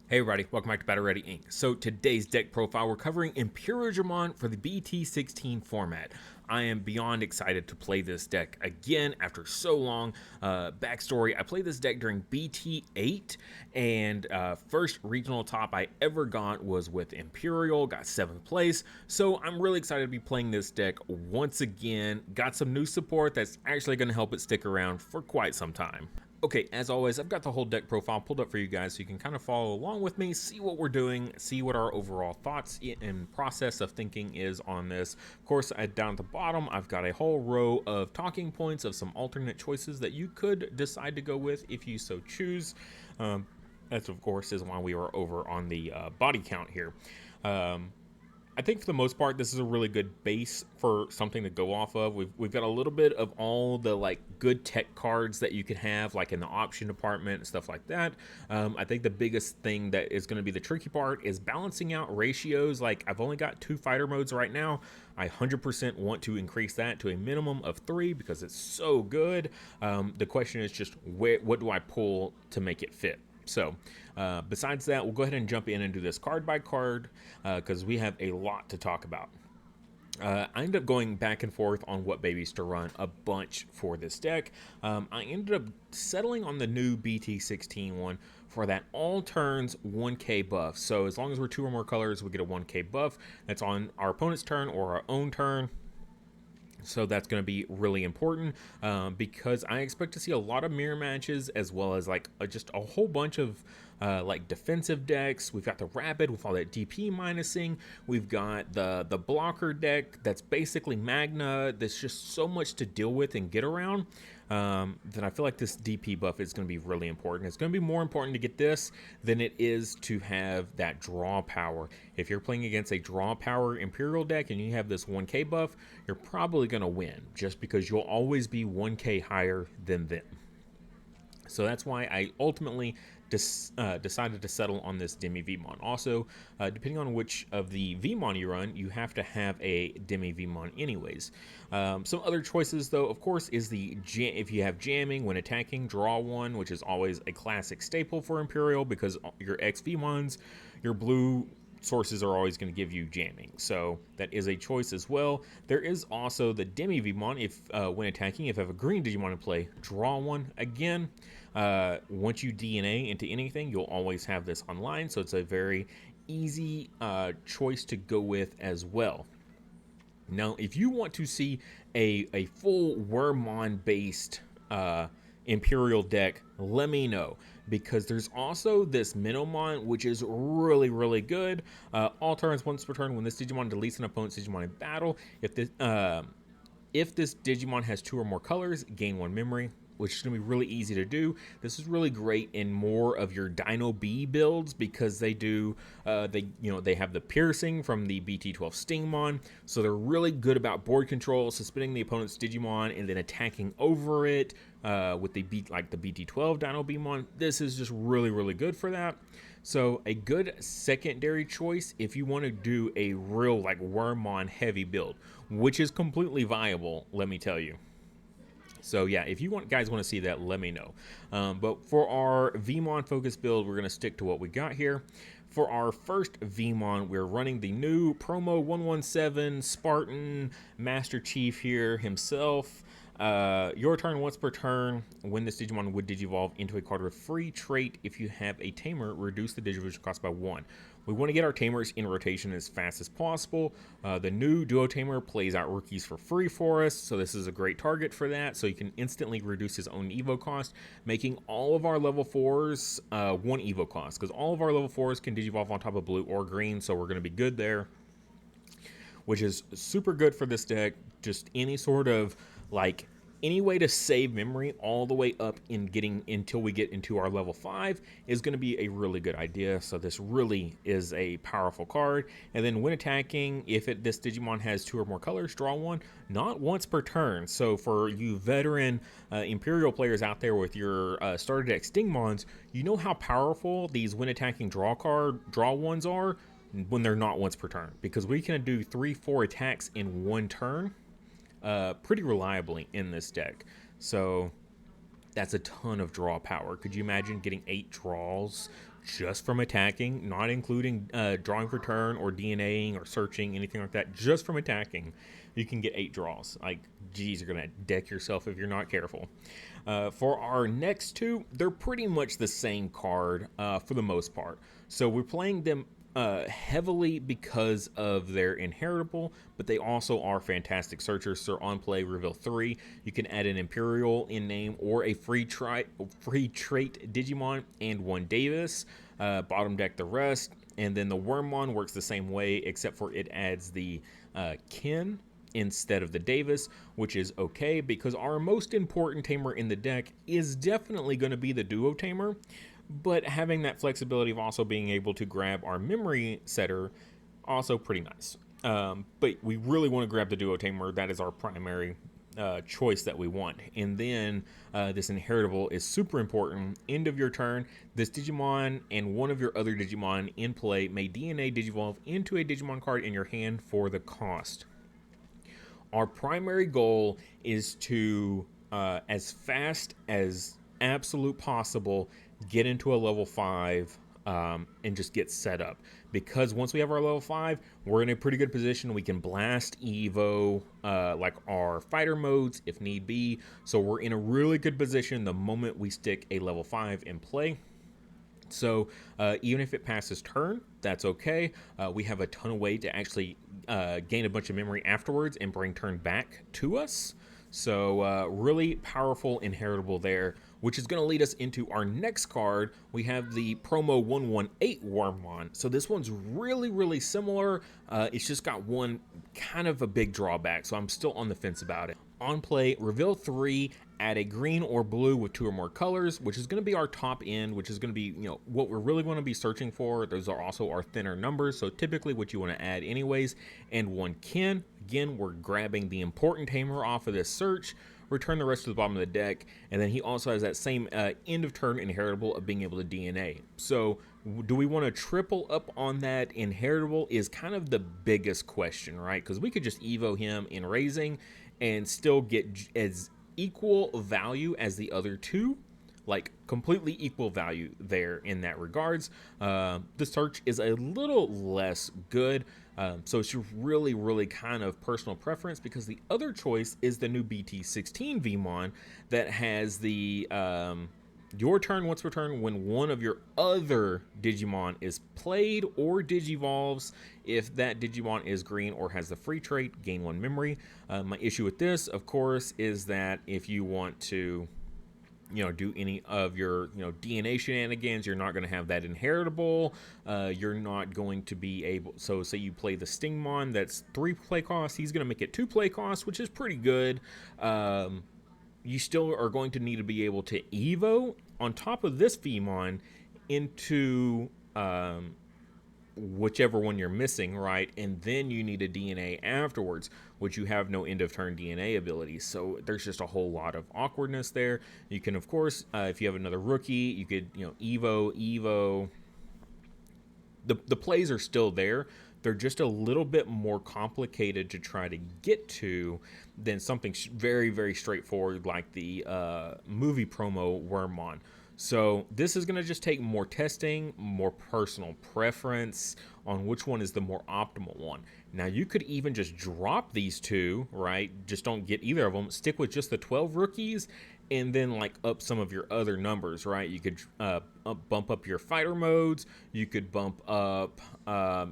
Hey everybody, welcome back to Battle Ready Inc. So today's deck profile, we're covering Imperialdramon for the BT16 format. I am beyond excited to play this deck again after so long. Backstory, I played this deck during BT8, and first regional top I ever got was with Imperial, got 7th place. So I'm really excited to be playing this deck once again. Got some new support that's actually going to help it stick around for quite some time. Okay, as always, I've got the whole deck profile pulled up for you guys so you can kind of follow along with me, see what we're doing, see what our overall thoughts and process of thinking is on this. Of course, down at the bottom, I've got a whole row of talking points of some alternate choices that you could decide to go with if you so choose. That, of course, is why we are over on the body count here. I think for the most part, this is a really good base for something to go off of. We've got a little bit of all the like good tech cards that you can have, like in the option department and stuff like that. I think the biggest thing that is going to be the tricky part is balancing out ratios. Like I've only got 2 fighter modes right now. I 100% want to increase that to a minimum of 3 because it's so good. The question is just what do I pull to make it fit? So besides that, we'll go ahead and jump in and do this card by card because we have a lot to talk about. I ended up going back and forth on what babies to run a bunch for this deck. I ended up settling on the new BT16 one for that all turns 1k buff. So as long as we're 2 or more colors, we get a 1k buff. That's on our opponent's turn or our own turn. So that's going to be really important because I expect to see a lot of mirror matches as well as like just a whole bunch of like defensive decks. We've got the Rapid with all that DP minusing. We've got the blocker deck that's basically Magna. There's just so much to deal with and get around that I feel like this DP buff is going to be really important. It's going to be more important to get this than it is to have that draw power. If you're playing against a draw power Imperial deck and you have this 1k buff, you're probably going to win just because you'll always be 1k higher than them. So that's why I ultimately decided to settle on this Demi V-mon. Also, depending on which of the V-mon you run, you have to have a Demi V-mon anyways. Some other choices, though, of course, is if you have jamming when attacking, draw 1, which is always a classic staple for Imperial because your X V-mons, your blue sources are always going to give you jamming, so that is a choice as well. There is also the Demi V-mon. If when attacking, if you have a green Digimon to play, draw 1 again. Once you DNA into anything, you'll always have this online, so it's a very easy choice to go with as well. Now, if you want to see a full Wormmon based Imperial deck, let me know, because there's also this Minomon, which is really, really good. All turns once per turn, when this Digimon deletes an opponent's Digimon in battle, if this Digimon has 2 or more colors, gain 1 memory, which is going to be really easy to do. This is really great in more of your Dino B builds because they do, they have the piercing from the BT12 Stingmon, so they're really good about board control, suspending the opponent's Digimon and then attacking over it with the BT12 Dino B-mon. This is just really, really good for that. So a good secondary choice if you want to do a real like Wormmon heavy build, which is completely viable, let me tell you. So yeah, if you guys want to see that, let me know. But for our V-mon focus build, we're going to stick to what we got here. For our first V-mon, we're running the new Promo 117 Spartan Master Chief here himself. Your turn once per turn. When this Digimon would digivolve into a card with free trait, if you have a Tamer, reduce the Digivolution cost by 1. We want to get our Tamers in rotation as fast as possible. The new Duo Tamer plays out rookies for free for us, so this is a great target for that. So you can instantly reduce his own Evo cost, making all of our level 4s 1 Evo cost, because all of our level 4s can digivolve on top of blue or green, so we're going to be good there, which is super good for this deck. Just any sort of like any way to save memory all the way up in getting until we get into our level 5 is going to be a really good idea. So this really is a powerful card. And then when attacking, if this Digimon has 2 or more colors, draw 1, not once per turn. So for you veteran Imperial players out there with your starter deck Stingmons, you know how powerful these when attacking draw 1s are when they're not once per turn, because we can do 3-4 attacks in 1 turn pretty reliably in this deck. So that's a ton of draw power. Could you imagine getting 8 draws just from attacking, not including drawing for turn or DNAing or searching, anything like that. Just from attacking, you can get 8 draws. Like, geez, you're going to deck yourself if you're not careful. For our next two, they're pretty much the same card for the most part. So we're playing them heavily because of their inheritable, but they also are fantastic searchers. So on play, reveal 3. You can add an Imperial in name or a free trait Digimon and 1 Davis. Bottom deck the rest. And then the Wormmon works the same way, except for it adds the Kin instead of the Davis, which is okay because our most important Tamer in the deck is definitely going to be the Duo Tamer. But having that flexibility of also being able to grab our memory setter, also pretty nice. But we really want to grab the Duo Tamer. That is our primary choice that we want. And then this inheritable is super important. End of your turn, this Digimon and one of your other Digimon in play may DNA Digivolve into a Digimon card in your hand for the cost. Our primary goal is to, as fast as absolute possible, get into a level 5 and just get set up, because once we have our level 5, we're in a pretty good position. We can blast Evo like our fighter modes if need be, so we're in a really good position the moment we stick a level 5 in play. So even if it passes turn, that's okay. We have a ton of way to actually gain a bunch of memory afterwards and bring turn back to us. So really powerful inheritable there, which is going to lead us into our next card. We have the promo 118 Wormmon. So this one's really, really similar. It's just got one kind of a big drawback, so I'm still on the fence about it. On play, reveal 3, add a green or blue with 2 or more colors, which is going to be our top end, which is going to be, you know, what we're really going to be searching for. Those are also our thinner numbers, so typically what you want to add anyways. And 1 Kin. Again, we're grabbing the important Tamer off of this search, return the rest to the bottom of the deck, and then he also has that same end of turn inheritable of being able to DNA. So do we want to triple up on that inheritable is kind of the biggest question, right? Because we could just Evo him in raising and still get as equal value as the other two, like completely equal value there in that regards. The search is a little less good, so it's really, really kind of personal preference, because the other choice is the new BT16 V-mon that has the your turn once per turn when one of your other Digimon is played or Digivolves. If that Digimon is green or has the free trait, gain 1 memory. My issue with this, of course, is that if you want to, you know, do any of your, you know, DNA shenanigans, you're not going to have that inheritable. You're not going to be able, so say you play the Stingmon, that's 3 play costs, he's going to make it 2 play costs, which is pretty good. You still are going to need to be able to Evo on top of this V-mon into whichever one you're missing, right? And then you need a DNA afterwards, which you have no end of turn DNA ability. So there's just a whole lot of awkwardness there. You can, of course, if you have another rookie, you could, you know, Evo. The plays are still there. They're just a little bit more complicated to try to get to than something very, very straightforward like the movie promo Wormmon. So this is going to just take more testing, more personal preference on which one is the more optimal one. Now, you could even just drop these two, right? Just don't get either of them. Stick with just the 12 rookies and then like up some of your other numbers, right? You could bump up your fighter modes. You could bump up,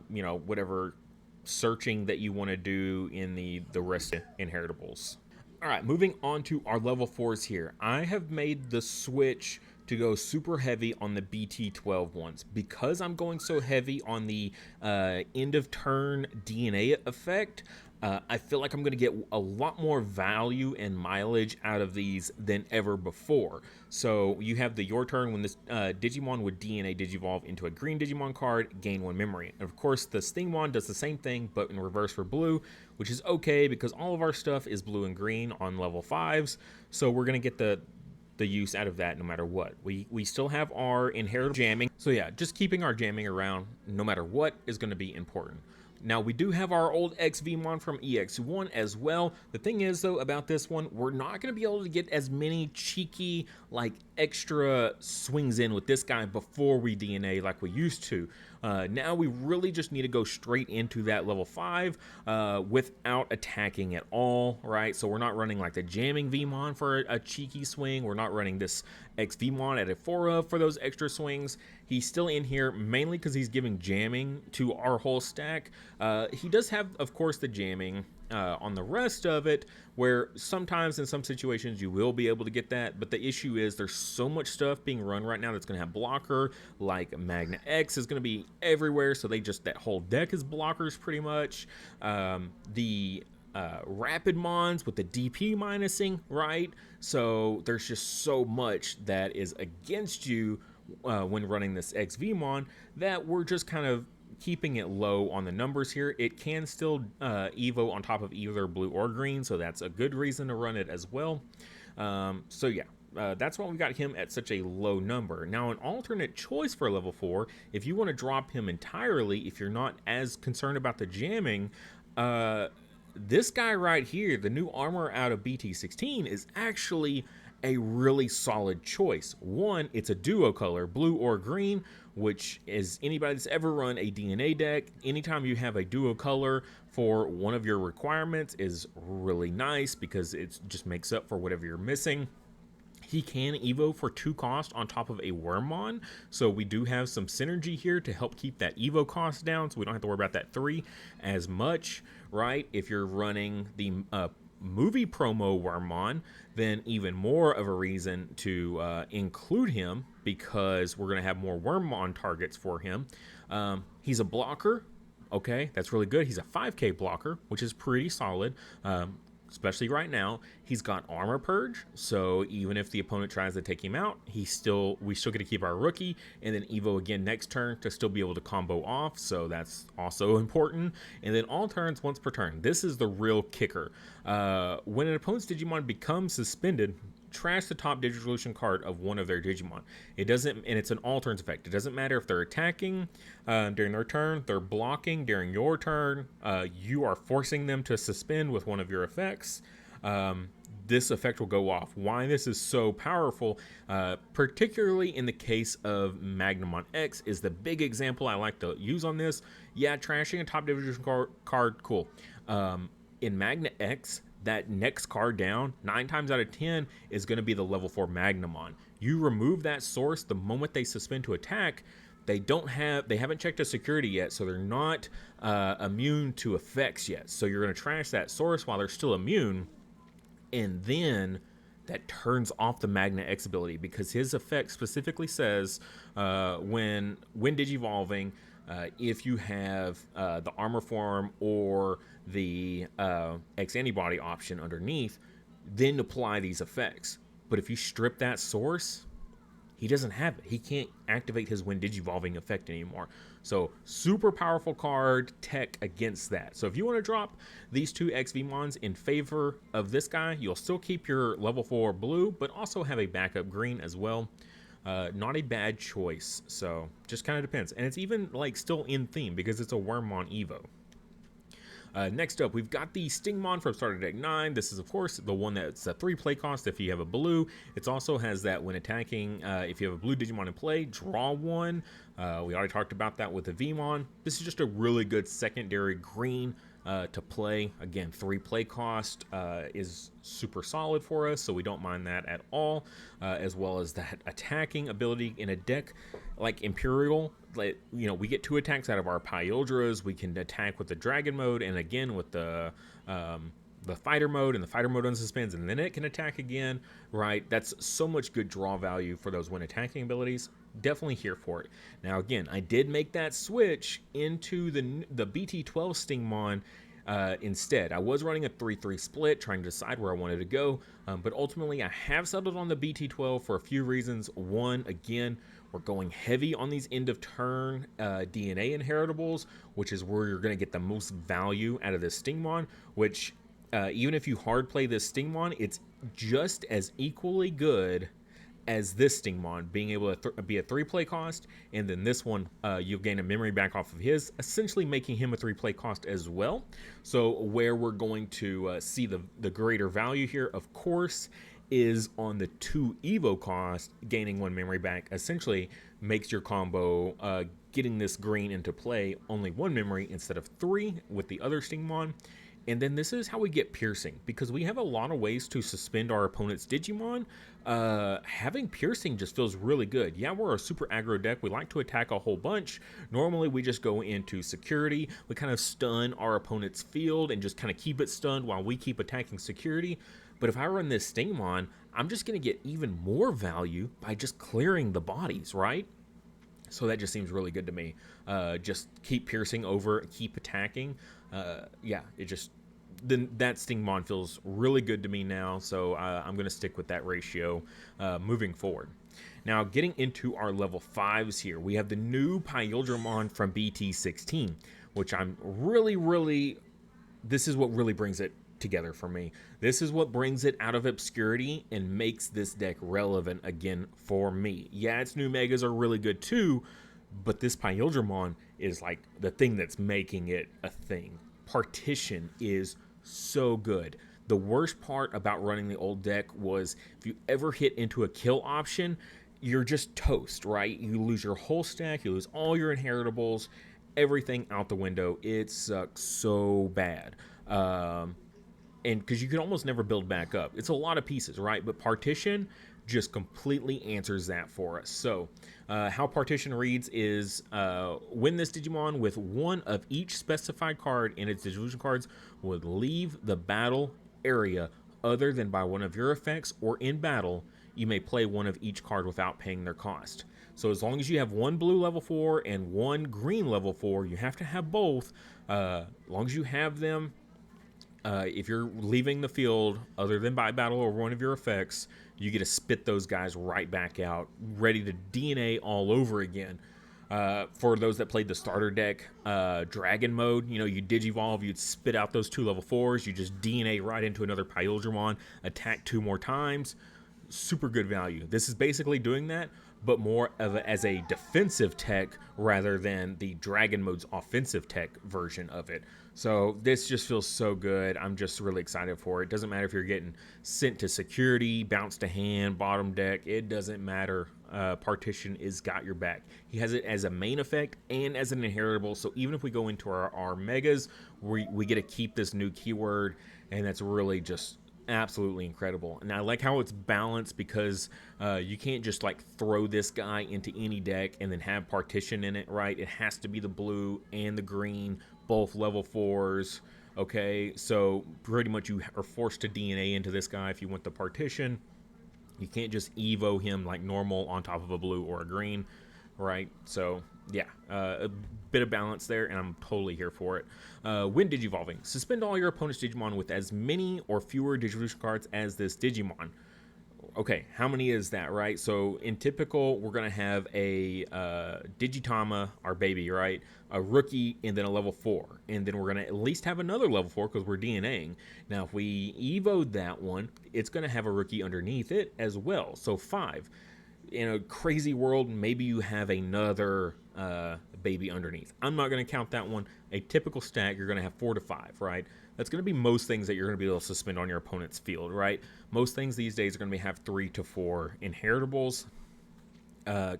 you know, whatever searching that you want to do in the rest of inheritables. All right, moving on to our level 4s here. I have made the switch to go super heavy on the BT12 ones. Because I'm going so heavy on the end of turn DNA effect, I feel like I'm going to get a lot more value and mileage out of these than ever before. So you have the your turn when this Digimon would DNA Digivolve into a green Digimon card, gain 1 memory. And of course, the Stingmon does the same thing, but in reverse for blue, which is okay because all of our stuff is blue and green on level 5s. So we're going to get the use out of that no matter what. We still have our inheritable jamming. So yeah, just keeping our jamming around no matter what is going to be important. Now, we do have our old V-mon from EX1 as well. The thing is, though, about this one, we're not going to be able to get as many cheeky, like, extra swings in with this guy before we DNA like we used to. Now we really just need to go straight into that level 5 without attacking at all, right? So we're not running like the jamming V-mon for a cheeky swing. We're not running this V-mon at a 4 for those extra swings. He's still in here mainly because he's giving jamming to our whole stack. He does have, of course, the jamming on the rest of it, where sometimes in some situations you will be able to get that, but the issue is there's so much stuff being run right now that's going to have blocker, like Magna X is going to be everywhere, so that whole deck is blockers pretty much. The Rapidmons with the DP minusing, right? So there's just so much that is against you when running this XVmon that we're just kind of keeping it low on the numbers here. It can still Evo on top of either blue or green, so that's a good reason to run it as well. So yeah, that's why we got him at such a low number. Now, an alternate choice for level 4, if you want to drop him entirely, if you're not as concerned about the jamming, this guy right here, the new armor out of BT16, is actually a really solid choice. One, it's a duo color, blue or green, which is anybody that's ever run a DNA deck, anytime you have a duo color for one of your requirements is really nice because it just makes up for whatever you're missing. He can Evo for 2 cost on top of a Wormmon, so we do have some synergy here to help keep that Evo cost down, so we don't have to worry about that 3 as much, right? If you're running the movie promo Wormmon, then even more of a reason to include him, because we're going to have more Wormmon targets for him. He's a blocker. Okay, that's really good. He's a 5k blocker, which is pretty solid. Especially right now. He's got armor purge, so even if the opponent tries to take him out, we still get to keep our rookie, and then Evo again next turn to still be able to combo off, so that's also important. And then all turns once per turn. This is the real kicker. When an opponent's Digimon becomes suspended, trash the top Digivolution card of one of their Digimon. It doesn't, and it's an all turns effect. It doesn't matter if they're attacking during their turn, they're blocking during your turn. You are forcing them to suspend with one of your effects. This effect will go off. Why this is so powerful, particularly in the case of Magnamon X, is the big example I like to use on this. Yeah, trashing a top division card, cool. In Magna X, that next card down, 9 times out of 10, is going to be the level 4 Magnamon. You remove that source the moment they suspend to attack. They haven't checked a security yet, so they're not immune to effects yet. So you're going to trash that source while they're still immune, and then that turns off the Magna X ability, because his effect specifically says when Digivolving, if you have the armor form or the X antibody option underneath, then apply these effects. But if you strip that source, he doesn't have it. He can't activate his when Digivolving effect anymore. So super powerful card tech against that. So if you want to drop these 2 XVmons in favor of this guy, you'll still keep your level 4 blue, but also have a backup green as well. Not a bad choice. So just kind of depends. And it's even like still in theme because it's a Wormmon Evo. Next up, we've got the Stingmon from Starter Deck 9. This is, of course, the one that's a 3 play cost if you have a blue. It also has that when attacking, if you have a blue Digimon in play, draw 1. We already talked about that with the V-mon. This is just a really good secondary green to play. Again, 3 play cost is super solid for us, so we don't mind that at all, as well as that attacking ability in a deck like Imperial. Like, you know, we get 2 attacks out of our Paildras. We can attack with the Dragon mode, and again with the Fighter mode, and the Fighter mode unsuspends, and then it can attack again, right? That's so much good draw value for those when attacking abilities. Definitely here for it. Now, again, I did make that switch into the BT12 Stingmon instead. I was running a 3-3 split, trying to decide where I wanted to go, but ultimately I have settled on the BT12 for a few reasons. One, again, we're going heavy on these end of turn DNA inheritables, which is where you're going to get the most value out of this Stingmon, which even if you hard play this Stingmon, it's just as equally good as this Stingmon, being able to be a 3-play cost, and then this one, you'll gain a memory back off of his, essentially making him a 3-play cost as well. So where we're going to see the greater value here, of course, is on the 2 Evo cost, gaining 1 memory back, essentially makes your combo, getting this green into play, only 1 memory instead of 3 with the other Stingmon. And then this is how we get piercing, because we have a lot of ways to suspend our opponent's Digimon. Having piercing just feels really good. Yeah, we're a super aggro deck. We like to attack a whole bunch. Normally we just go into security. We kind of stun our opponent's field and just kind of keep it stunned while we keep attacking security. But if I run this Stingmon, I'm just going to get even more value by just clearing the bodies, right? So that just seems really good to me. Just keep piercing over, keep attacking. Yeah, it just, then that Stingmon feels really good to me now. So I'm going to stick with that ratio moving forward. Now, getting into our level 5s here, we have the new Paildramon from BT16, which I'm really, this is what really brings it together for me. This is what brings it out of obscurity and makes this deck relevant again for me. Yeah, its new megas are really good too, but this Paildramon is like the thing that's making it a thing. Partition is so good. The worst part about running the old deck was if you ever hit into a kill option, you're just toast, right? You lose your whole stack, you lose all your inheritables, everything out the window. It sucks so bad. And because you can almost never build back up. It's a lot of pieces, right? But Partition just completely answers that for us. So how Partition reads is when this Digimon with 1 of each specified card in its distribution cards would leave the battle area other than by one of your effects or in battle, you may play 1 of each card without paying their cost. So as long as you have 1 blue level 4 and 1 green level 4, you have to have both. As long as you have them, if you're leaving the field other than by battle or one of your effects, you get to spit those guys right back out, ready to DNA all over again. For those that played the starter deck, Dragon mode, you know, you Digivolve, you'd spit out those 2 level 4s, you just DNA right into another Paildramon, attack 2 more times. Super good value. This is basically doing that, but more of as a defensive tech rather than the Dragon mode's offensive tech version of it. So this just feels so good. I'm just really excited for it. Doesn't matter if you're getting sent to security, bounce to hand, bottom deck. It doesn't matter. Partition is got your back. He has it as a main effect and as an inheritable. So even if we go into our megas, we get to keep this new keyword, and that's really just absolutely incredible. And I like how it's balanced, because you can't just like throw this guy into any deck and then have Partition in it, right? It has to be the blue and the green, both level 4s. Okay, so pretty much you are forced to DNA into this guy if you want the Partition. You can't just Evo him like normal on top of a blue or a green, right? So yeah, a bit of balance there, and I'm totally here for it. When Digivolving, suspend all your opponent's Digimon with as many or fewer distribution cards as this Digimon. Okay, how many is that, right? So in typical, we're going to have a Digitama, our baby, right? A rookie, and then a level 4. And then we're going to at least have another level 4 because we're DNAing. Now, if we evoed that one, it's going to have a rookie underneath it as well. So 5. In a crazy world, maybe you have another baby underneath. I'm not going to count that one. A typical stack, you're going to have 4 to 5, right? That's going to be most things that you're going to be able to suspend on your opponent's field, right? Most things these days are going to have 3 to 4 inheritables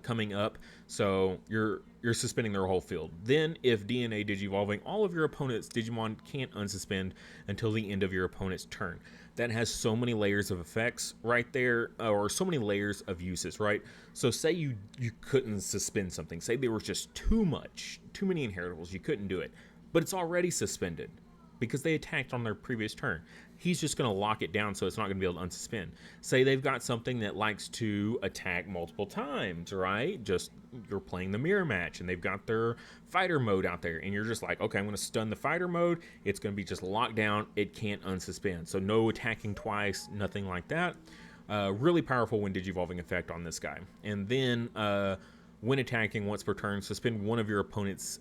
coming up, so you're suspending their whole field. Then, if DNA Digivolving, all of your opponent's Digimon can't unsuspend until the end of your opponent's turn. That has so many layers of effects right there, or so many layers of uses, right? So say you couldn't suspend something. Say there was just too many inheritables. You couldn't do it, but it's already suspended because they attacked on their previous turn. He's just going to lock it down so it's not going to be able to unsuspend. Say they've got something that likes to attack multiple times, right? Just you're playing the mirror match and they've got their fighter mode out there, and you're just like, okay, I'm going to stun the fighter mode. It's going to be just locked down. It can't unsuspend. So no attacking twice, nothing like that. Really powerful when Digivolving effect on this guy. And then when attacking once per turn, suspend one of your opponent's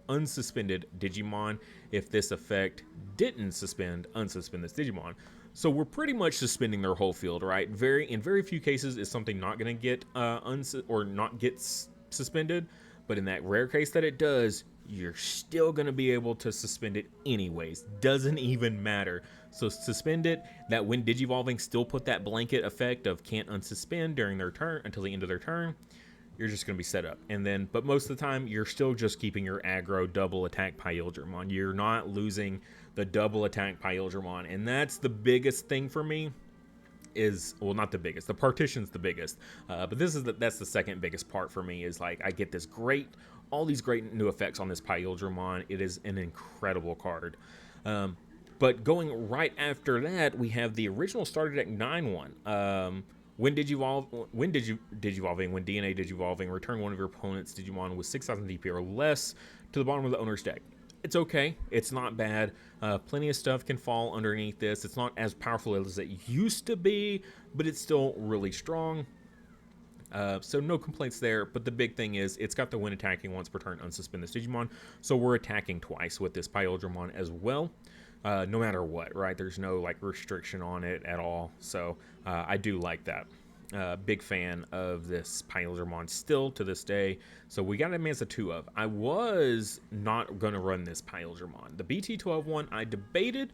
unsuspended Digimon. If this effect didn't unsuspend this Digimon. So we're pretty much suspending their whole field, right? In very few cases is something not going to get suspended, but in that rare case that it does, you're still going to be able to suspend it anyways. Doesn't even matter. So suspend it. That when digivolving still put that blanket effect of can't unsuspend during their turn until the end of their turn. You're just going to be set up. And then, but most of the time, you're still just keeping your aggro double attack Paildramon. You're not losing the double attack Paildramon. And that's the biggest thing for me is, well, not the biggest. The partition's the biggest. But that's the second biggest part for me is like, I get all these great new effects on this Paildramon. It is an incredible card. But going right after that, we have the original starter deck 9-1. When Digivolving, when DNA Digivolving, return one of your opponent's Digimon with 6,000 DP or less to the bottom of the owner's deck. It's okay. It's not bad. Plenty of stuff can fall underneath this. It's not as powerful as it used to be, but it's still really strong. So no complaints there, but the big thing is it's got the when attacking once per turn unsuspend this Digimon, so we're attacking twice with this Paildramon as well, no matter what, right? There's no like restriction on it at all, so I do like that. Big fan of this Paildramon still to this day, so we got him as a 2 of. I was not going to run this Paildramon. The BT12 one, I debated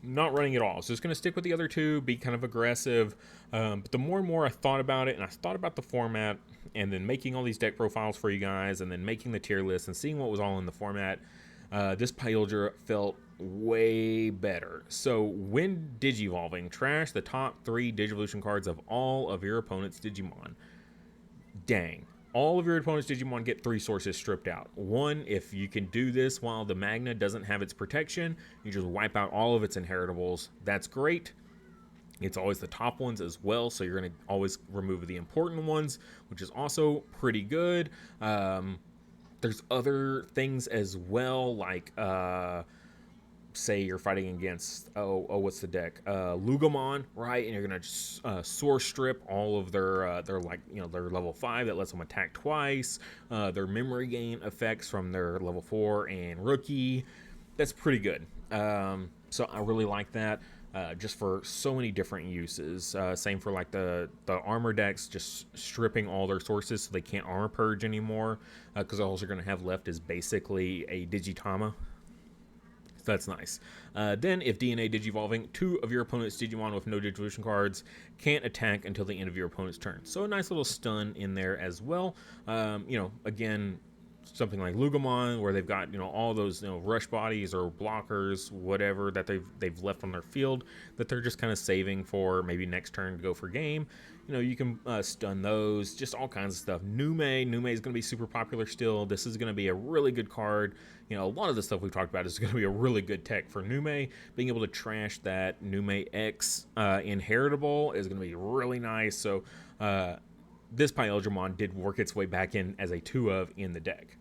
not running at all. I was just going to stick with the other two, be kind of aggressive. But the more and more I thought about it, and I thought about the format, and then making all these deck profiles for you guys, and then making the tier list, and seeing what was all in the format, this Paildra felt way better. So when Digivolving, trash the top 3 Digivolution cards of all of your opponent's Digimon. Dang. All of your opponent's Digimon get 3 sources stripped out. 1, if you can do this while the Magna doesn't have its protection, you just wipe out all of its inheritables. That's great. It's always the top ones as well, so you're going to always remove the important ones, which is also pretty good. There's other things as well, like say you're fighting against what's the deck, Lugomon, right? And you're gonna just source strip all of their like, you know, their level 5 that lets them attack twice, their memory gain effects from their level 4 and rookie. That's pretty good. So I really like that, just for so many different uses. Same for like the armor decks, just stripping all their sources so they can't armor purge anymore, because all they're gonna have left is basically a Digitama. So that's nice. Then, if DNA Digivolving, 2 of your opponent's Digimon with no Digivolution cards can't attack until the end of your opponent's turn. So a nice little stun in there as well. You know, again, something like Lugomon, where they've got, you know, all those, you know, rush bodies or blockers, whatever that they've left on their field that they're just kind of saving for maybe next turn to go for game. You know, you can stun those, just all kinds of stuff. Nume is going to be super popular still. This is going to be a really good card. You know, a lot of the stuff we've talked about is going to be a really good tech for Nume. Being able to trash that Nume X inheritable is going to be really nice. So this Paildramon did work its way back in as a 2 of in the deck.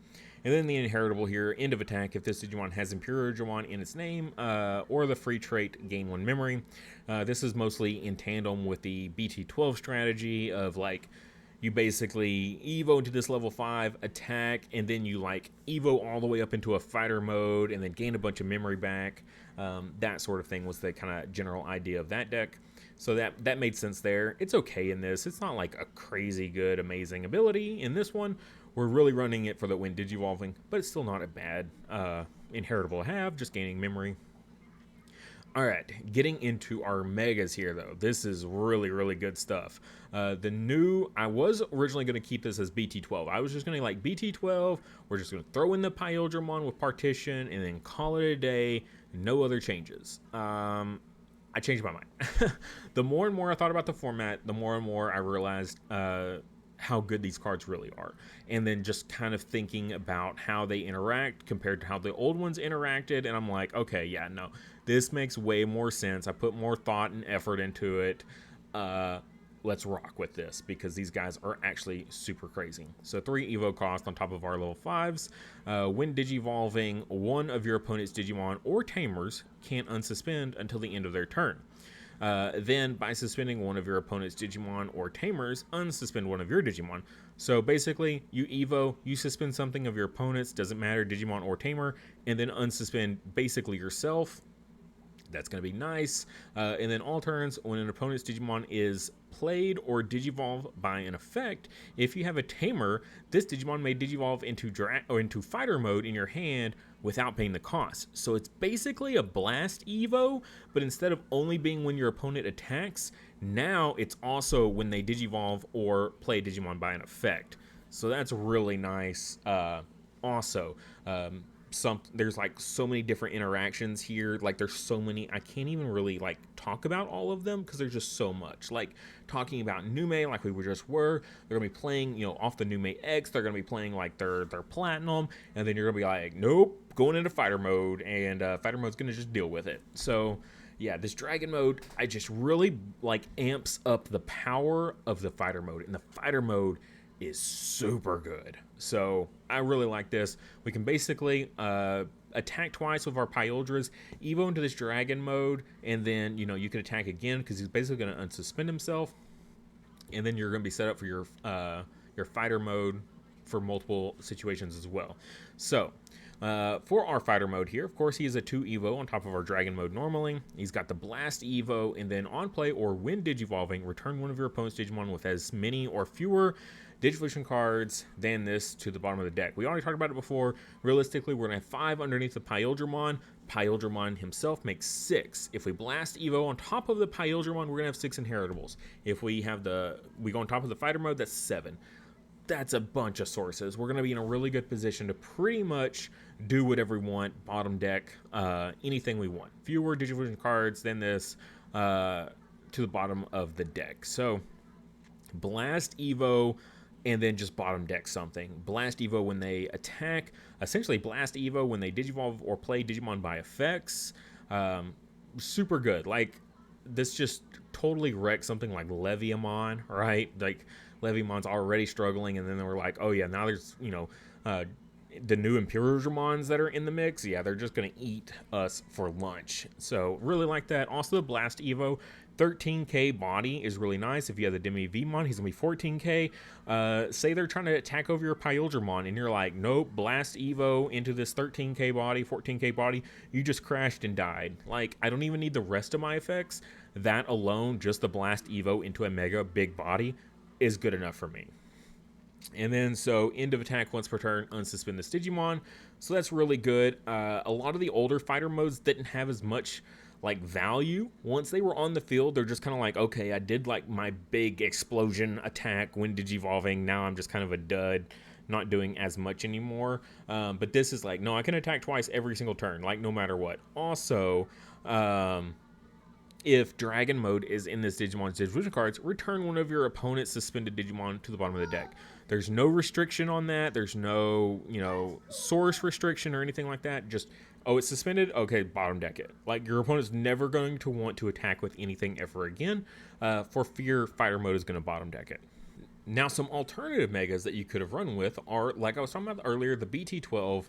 And then the inheritable here, end of attack, if this Digimon has Imperialdramon in its name, or the free trait, gain 1 memory. This is mostly in tandem with the BT12 strategy of, like, you basically Evo into this level 5, attack, and then you, like, Evo all the way up into a fighter mode, and then gain a bunch of memory back. That sort of thing was the kind of general idea of that deck. So that made sense there. It's okay in this. It's not like a crazy good, amazing ability in this one. We're really running it for the when Digivolving, but it's still not a bad inheritable to have, just gaining memory. All right, getting into our megas here, though. This is really, really good stuff. I was originally going to keep this as BT12. I was just going to like BT12. We're just going to throw in the Paildramon with partition and then call it a day. No other changes. I changed my mind. The more and more I thought about the format, the more and more I realized how good these cards really are. And then just kind of thinking about how they interact compared to how the old ones interacted. And I'm like, okay, yeah, no, this makes way more sense. I put more thought and effort into it. Let's rock with this because these guys are actually super crazy. So 3 Evo cost on top of our level 5s. When Digivolving, 1 of your opponent's Digimon or Tamers can't unsuspend until the end of their turn. Then, by suspending 1 of your opponent's Digimon or Tamers, unsuspend 1 of your Digimon. So basically, you Evo, you suspend something of your opponent's, doesn't matter, Digimon or Tamer, and then unsuspend basically yourself. That's going to be nice. And then all turns, when an opponent's Digimon is played or Digivolve by an effect, if you have a Tamer, this Digimon may Digivolve into fighter mode in your hand without paying the cost. So it's basically a Blast Evo, but instead of only being when your opponent attacks, now it's also when they Digivolve or play Digimon by an effect. So that's really nice. Also, there's like so many different interactions here. Like there's so many, I can't even really like talk about all of them because there's just so much. Like talking about Nume, like we just were, they're gonna be playing, you know, off the Nume X, they're gonna be playing like their platinum, and then you're gonna be like, nope, going into fighter mode, and fighter mode's gonna just deal with it. So yeah, this dragon mode, I just really like amps up the power of the fighter mode, and the fighter mode is super good. So I really like this. We can basically attack twice with our Paildras, Evo into this dragon mode, and then, you know, you can attack again because he's basically going to unsuspend himself, and then you're going to be set up for your fighter mode for multiple situations as well. So for our fighter mode here, of course, he is a 2 Evo on top of our dragon mode normally. He's got the Blast Evo, and then on play or when Digivolving, return one of your opponent's Digimon with as many or fewer Digivolution cards than this to the bottom of the deck. We already talked about it before. Realistically, we're going to have 5 underneath the Paildramon. Paildramon himself makes 6. If we Blast Evo on top of the Paildramon, we're going to have 6 inheritables. If we go on top of the fighter mode, that's 7. That's a bunch of sources. We're going to be in a really good position to pretty much do whatever we want, bottom deck, anything we want. Fewer Digivolution cards than this to the bottom of the deck. So Blast Evo, and then just bottom deck something. Blast Evo when they attack. Essentially Blast Evo when they Digivolve or play Digimon by effects. Super good. Like, this just totally wrecks something like Leviamon, right? Like, Leviamon's already struggling, and then we're like, oh yeah, now there's, you know, the new Imperialdramons that are in the mix. Yeah, they're just going to eat us for lunch. So really like that. Also, the Blast Evo, 13k body is really nice. If you have the Demi V-mon, he's going to be 14k. Say they're trying to attack over your Paildramon, and you're like, nope, Blast Evo into this 13k body, 14k body. You just crashed and died. Like, I don't even need the rest of my effects. That alone, just the Blast Evo into a mega big body is good enough for me. And then, so end of attack once per turn, unsuspend this Digimon. So that's really good. A lot of the older fighter modes didn't have as much like value. Once they were on the field, they're just kind of like, okay, I did like my big explosion attack when Digivolving. Now I'm just kind of a dud, not doing as much anymore. But this is like, no, I can attack twice every single turn, like no matter what. Also, if Dragon Mode is in this Digimon's Digivolution cards, return one of your opponent's suspended Digimon to the bottom of the deck. There's no restriction on that. There's no, you know, source restriction or anything like that. Just, oh, it's suspended? Okay, bottom deck it. Like, your opponent's never going to want to attack with anything ever again. For fear, Fighter Mode is going to bottom deck it. Now, some alternative megas that you could have run with are, like I was talking about earlier, the BT12.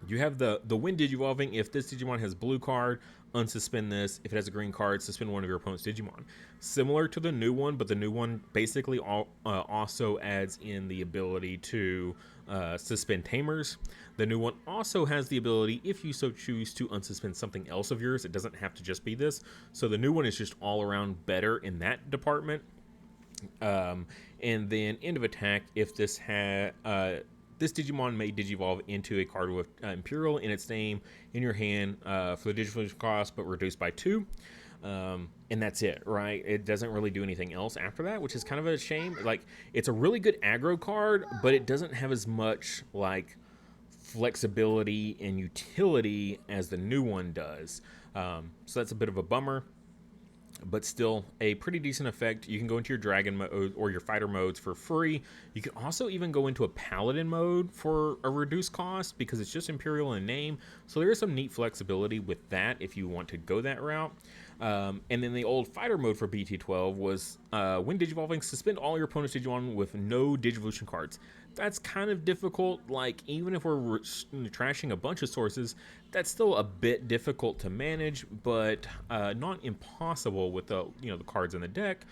You have the when Digivolving. If this Digimon has blue card, unsuspend this. If it has a green card, suspend one of your opponent's Digimon. Similar to the new one, but the new one basically also adds in the ability to suspend Tamers. The new one also has the ability, if you so choose, to unsuspend something else of yours. It doesn't have to just be this. So the new one is just all around better in that department. And then end of attack, if this this Digimon may Digivolve into a card with Imperial in its name in your hand for the Digivolution cost, but reduced by 2. And that's it, right? It doesn't really do anything else after that, which is kind of a shame. Like, it's a really good aggro card, but it doesn't have as much, like, flexibility and utility as the new one does. So that's a bit of a bummer, but still a pretty decent effect. You can go into your dragon mode or your fighter modes for free. You can also even go into a paladin mode for a reduced cost because it's just Imperial in name. So there is some neat flexibility with that if you want to go that route. And then the old fighter mode for BT12 was when Digivolving, suspend all your opponent's Digimon with no Digivolution cards. That's kind of difficult. Like, even if we're trashing a bunch of sources, that's still a bit difficult to manage, but not impossible with the, you know, the cards in the deck.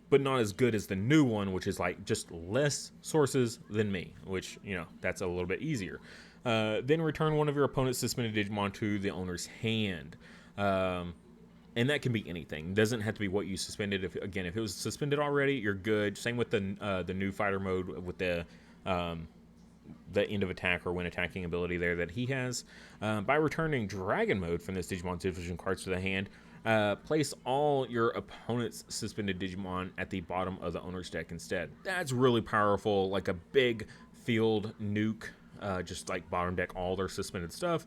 but not as good as the new one, which is like just less sources than me, which, you know, that's a little bit easier. Then return one of your opponent's suspended Digimon to the owner's hand. And that can be anything. It doesn't have to be what you suspended. If it was suspended already, you're good. Same with the new fighter mode with the end of attack or when attacking ability there that he has. By returning Dragon Mode from this Digimon Division cards to the hand, place all your opponent's suspended Digimon at the bottom of the owner's deck instead. That's really powerful, like a big field nuke, just like bottom deck all their suspended stuff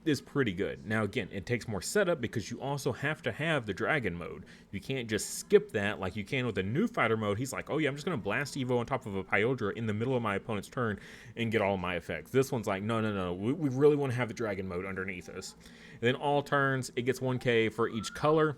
is pretty good. Now again, it takes more setup because you also have to have the Dragon Mode. You can't just skip that like you can with the new fighter mode. He's like, oh yeah, I'm just gonna blast Evo on top of a Paildra in the middle of my opponent's turn and get all of my effects. This one's like, no, we really want to have the Dragon Mode underneath us. And then all turns, it gets 1k for each color.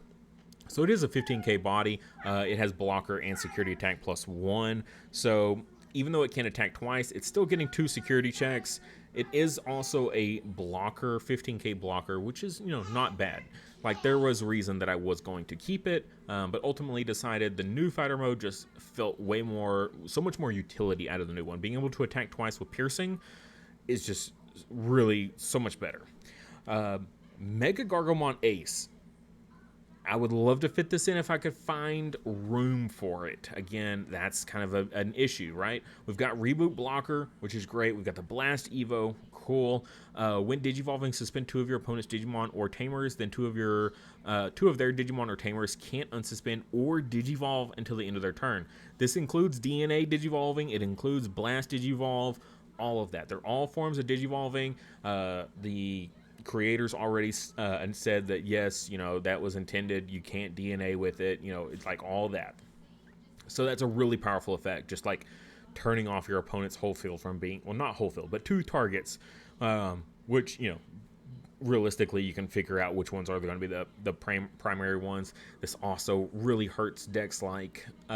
So it is a 15k body. It has blocker and security attack +1. So even though it can attack twice, it's still getting 2 security checks. It is also a blocker, 15k blocker, which is, you know, not bad. Like, there was a reason that I was going to keep it, but ultimately decided the new fighter mode just felt so much more utility out of the new one. Being able to attack twice with piercing is just really so much better. Mega Gargomon Ace. I would love to fit this in if I could find room for it. Again, that's kind of an issue, right? We've got Reboot Blocker, which is great. We've got the Blast Evo, cool. When Digivolving, suspend 2 of your opponent's Digimon or Tamers, then 2 of their Digimon or Tamers can't unsuspend or Digivolve until the end of their turn. This includes DNA Digivolving, it includes Blast Digivolve, all of that. They're all forms of Digivolving. The creators already said that yes, you know, that was intended, you can't DNA with it, you know, it's like all that. So that's a really powerful effect, just like turning off your opponent's whole field from being, well, not whole field, but 2 targets, which, you know, realistically you can figure out which ones are going to be the primary ones. This also really hurts decks like you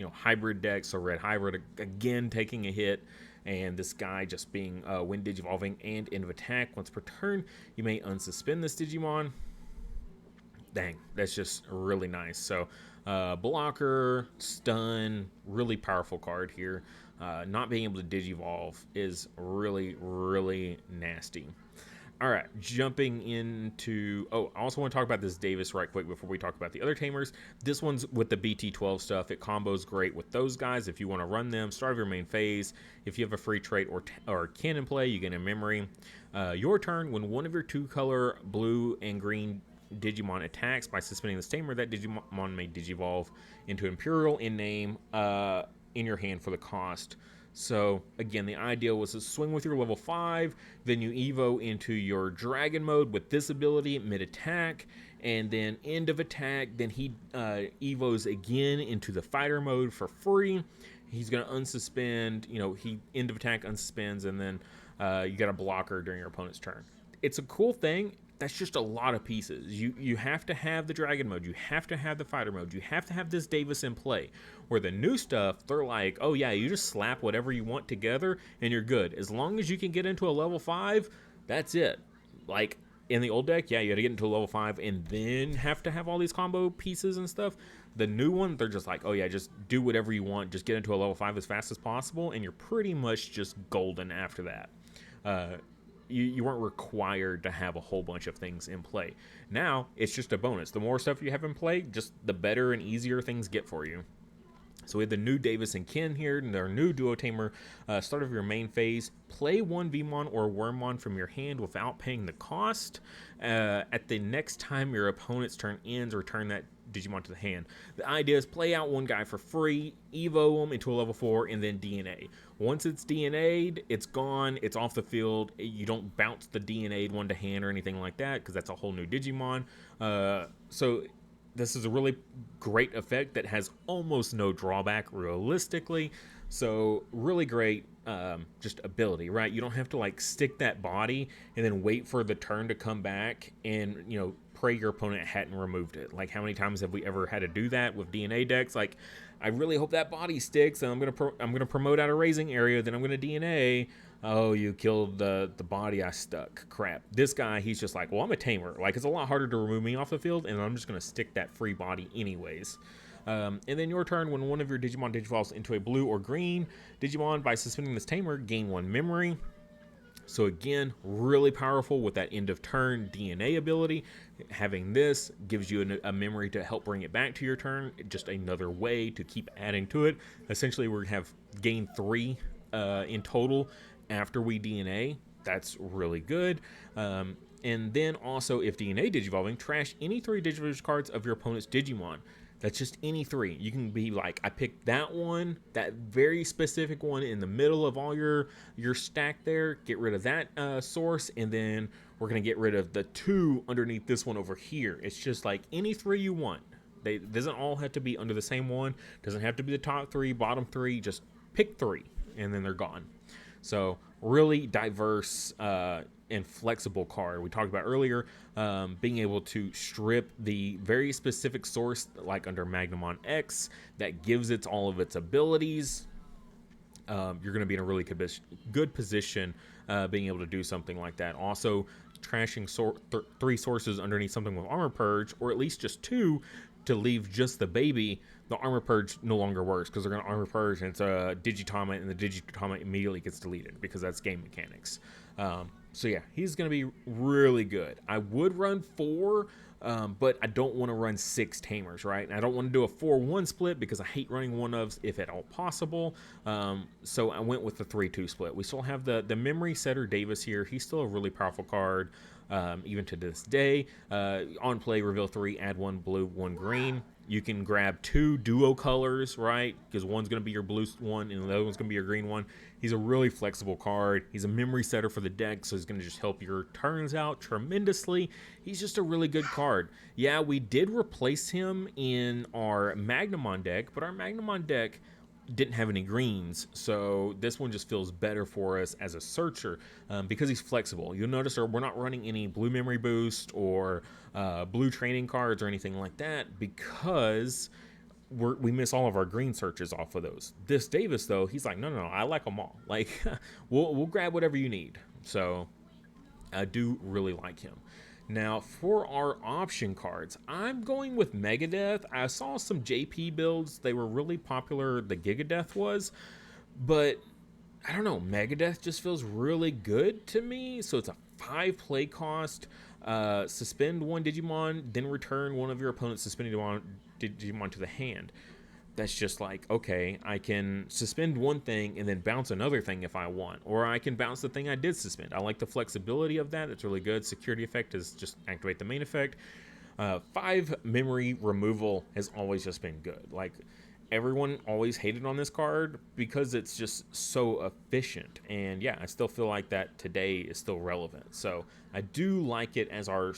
know, hybrid decks, so red hybrid again taking a hit. And this guy just being when Digivolving and end of attack once per turn, you may unsuspend this Digimon. Dang, that's just really nice. So blocker, stun, really powerful card here. Not being able to Digivolve is really, really nasty. All right, jumping into... Oh, I also want to talk about this Davis right quick before we talk about the other Tamers. This one's with the BT12 stuff. It combos great with those guys if you want to run them. Start of your main phase. If you have a free trait or cannon play, you get a memory. Your turn, when one of your 2-color blue and green Digimon attacks by suspending this Tamer, that Digimon may Digivolve into Imperial in name in your hand for the cost. So, again, the idea was to swing with your level 5, then you Evo into your Dragon Mode with this ability mid-attack, and then end of attack, then he Evos again into the Fighter Mode for free. He's going to unsuspend, you know, he end of attack unsuspends, and then you got a blocker during your opponent's turn. It's a cool thing. That's just a lot of pieces. You have to have the Dragon Mode. You have to have the Fighter Mode. You have to have this Davis in play. Where the new stuff, they're like, oh yeah, you just slap whatever you want together and you're good. As long as you can get into a level 5, that's it. Like in the old deck, yeah, you had to get into a level 5 and then have to have all these combo pieces and stuff. The new one, they're just like, oh yeah, just do whatever you want. Just get into a level 5 as fast as possible and you're pretty much just golden after that. You weren't required to have a whole bunch of things in play. Now, it's just a bonus. The more stuff you have in play, just the better and easier things get for you. So we have the new Davis and Ken here, and their new Duo Tamer. Start of your main phase, play 1 V-mon or Wormmon from your hand without paying the cost. At the next time your opponent's turn ends, return that Digimon to the hand. The idea is play out one guy for free, Evo them into a level 4, and then DNA. Once it's DNA'd, it's gone, it's off the field. You don't bounce the DNA'd one to hand or anything like that, because that's a whole new Digimon. So this is a really great effect that has almost no drawback realistically. So really great just ability, right? You don't have to like stick that body and then wait for the turn to come back and, you know, pray your opponent hadn't removed it. Like, how many times have we ever had to do that with DNA decks? Like, I really hope that body sticks, and I'm gonna promote out a raising area, then I'm gonna DNA. Oh, you killed the body, I stuck. Crap. This guy, he's just like, well, I'm a Tamer. Like, it's a lot harder to remove me off the field, and I'm just gonna stick that free body anyways. And then your turn, when one of your Digimon digivolves into a blue or green Digimon, by suspending this Tamer, gain 1 memory. So again, really powerful with that end of turn DNA ability. Having this gives you a memory to help bring it back to your turn. Just another way to keep adding to it. Essentially, we're going to have gain 3 in total after we DNA. That's really good. And then also, if DNA Digivolving, trash any 3 Digivision cards of your opponent's Digimon. That's just any 3. You can be like, I picked that one, that very specific one in the middle of all your stack there. Get rid of that source, and then we're going to get rid of the 2 underneath this one over here. It's just like any 3 you want. They doesn't all have to be under the same one. Doesn't have to be the top 3, bottom 3. Just pick 3, and then they're gone. So really diverse and flexible card. We talked about earlier, being able to strip the very specific source, like under Magnamon X, that gives it all of its abilities. You're going to be in a really good position being able to do something like that. Also, trashing 3 sources underneath something with Armor Purge, or at least just 2, to leave just the baby. The Armor Purge no longer works because they're going to Armor Purge, and it's a Digitama, and the Digitama immediately gets deleted because that's game mechanics. So yeah, he's going to be really good. I would run 4, but I don't want to run 6 Tamers, right? And I don't want to do a 4-1 split because I hate running 1-ofs if at all possible. So I went with the 3-2 split. We still have the Memory Setter Davis here. He's still a really powerful card, even to this day. On play, reveal 3, add 1 blue, 1 green. You can grab 2 duo colors, right? Because one's going to be your blue one and the other one's going to be your green one. He's a really flexible card. He's a memory setter for the deck, so he's going to just help your turns out tremendously. He's just a really good card. Yeah, we did replace him in our Magnamon deck, but our Magnamon deck didn't have any greens, so this one just feels better for us as a searcher because he's flexible. You'll notice we're not running any blue memory boost or blue training cards or anything like that because we miss all of our green searches off of those. This Davis, though, he's like, no, I like them all. Like, we'll grab whatever you need. So I do really like him. Now, for our option cards, I'm going with Megadeth. I saw some JP builds. They were really popular, the Gigadeath was. But, I don't know, Megadeth just feels really good to me. So it's a 5 play cost. Suspend 1 Digimon, then return one of your opponent's suspended Digimon to the hand. That's just like, okay, I can suspend one thing and then bounce another thing if I want. Or I can bounce the thing I did suspend. I like the flexibility of that. It's really good. Security effect is just activate the main effect. 5 memory removal has always just been good. Like, everyone always hated on this card because it's just so efficient. And yeah, I still feel like that today is still relevant. So I do like it as our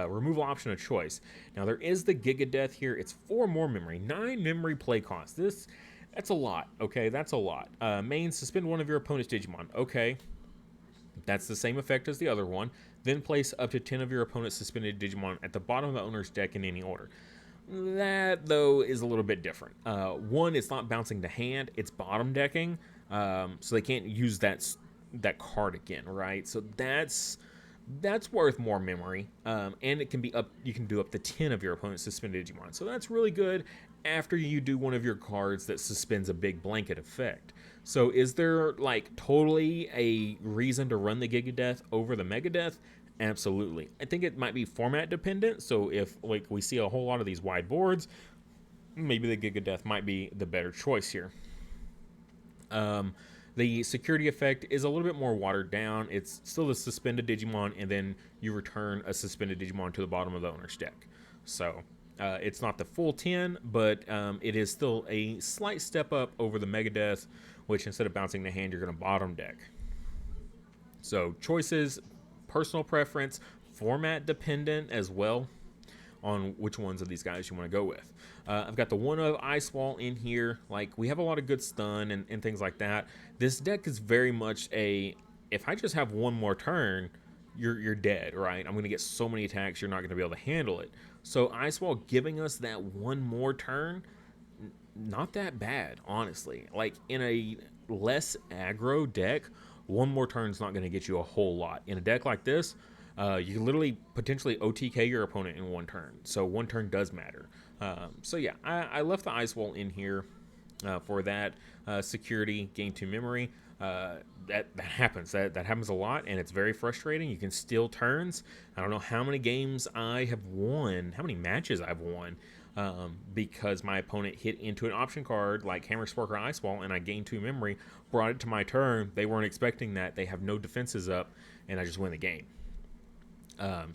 removal option of choice. Now there is the Gigadeath here. It's 4 more memory, 9 memory play cost. That's a lot. Okay, that's a lot. Main, suspend 1 of your opponent's Digimon. Okay, that's the same effect as the other one. Then place up to 10 of your opponent's suspended Digimon at the bottom of the owner's deck in any order. That, though, is a little bit different. 1, it's not bouncing to hand, it's bottom decking, so they can't use that card again, right? So that's worth more memory, and it can be up. You can do up to 10 of your opponent's suspended Digimon, so that's really good after you do one of your cards that suspends a big blanket effect. So is there like totally a reason to run the Gigadeath over the Megadeth? Absolutely. I think it might be format dependent. So if like we see a whole lot of these wide boards, maybe the Gigadeath might be the better choice here. The security effect is a little bit more watered down. It's still the suspended Digimon, and then you return a suspended Digimon to the bottom of the owner's deck. So it's not the full 10, but it is still a slight step up over the Megadeth, which instead of bouncing the hand, you're going to bottom deck. So choices, personal preference, format dependent as well on which ones of these guys you want to go with. I've got the one of Ice Wall in here. Like, we have a lot of good stun and things like that. This deck is very much if I just have one more turn, you're dead, right? I'm going to get so many attacks, you're not going to be able to handle it. So Ice Wall giving us that one more turn, not that bad, honestly. Like, in a less aggro deck, one more turn is not going to get you a whole lot. In a deck like this, you can literally potentially OTK your opponent in one turn. So one turn does matter. So yeah, I left the Ice Wall in here for that security, gain 2 memory. That happens. That happens a lot, and it's very frustrating. You can steal turns. I don't know how many games I have won, how many matches I've won, because my opponent hit into an option card like Hammer Spark or Ice Wall, and I gained 2 memory, brought it to my turn. They weren't expecting that. They have no defenses up, and I just win the game.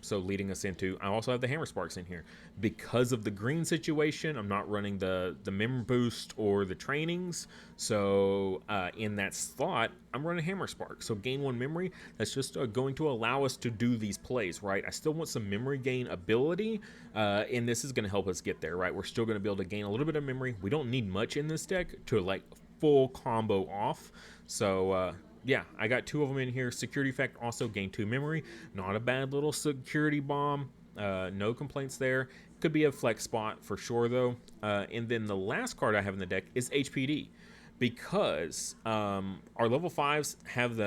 So leading us into, I also have the Hammer Sparks in here. Because of the green situation, I'm not running the memory boost or the trainings. So in that slot, I'm running Hammer Spark. So gain 1 memory, that's just going to allow us to do these plays, right? I still want some memory gain ability, and this is going to help us get there, right? We're still going to be able to gain a little bit of memory. We don't need much in this deck to like full combo off. So yeah, I got 2 of them in here. Security Effect also gain 2 memory. Not a bad little security bomb. No complaints there. Could be a flex spot for sure, though. And then the last card I have in the deck is HPD. Because our level 5s have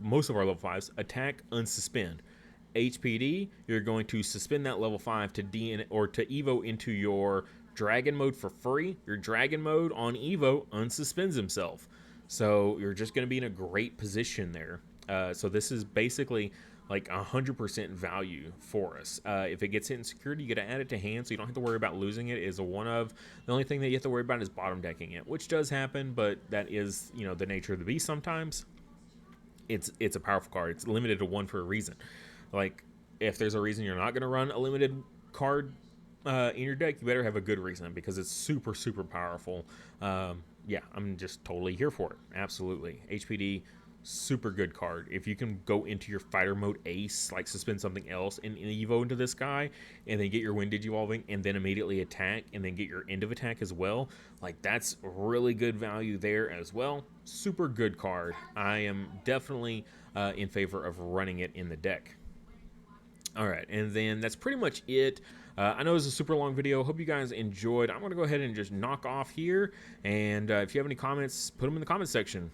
most of our level 5s attack, unsuspend. HPD, you're going to suspend that level 5 to Evo into your Dragon mode for free. Your Dragon mode on Evo unsuspends himself. So you're just going to be in a great position there. So this is basically like 100% value for us. If it gets hit in security, you got to add it to hand, so you don't have to worry about losing it. Is a one of. The only thing that you have to worry about is bottom decking it, which does happen, but that is, you know, the nature of the beast sometimes. It's a powerful card. It's limited to 1 for a reason. Like, if there's a reason you're not going to run a limited card in your deck, you better have a good reason, because it's super, super powerful. Yeah, I'm just totally here for it. Absolutely. HPD, super good card. If you can go into your fighter mode ace, like suspend something else and evo into this guy, and then get your wind digivolving, and then immediately attack, and then get your end of attack as well, like that's really good value there as well. Super good card. I am definitely in favor of running it in the deck. All right, and then that's pretty much it. I know it was a super long video. Hope you guys enjoyed. I'm going to go ahead and just knock off here. And if you have any comments, put them in the comment section.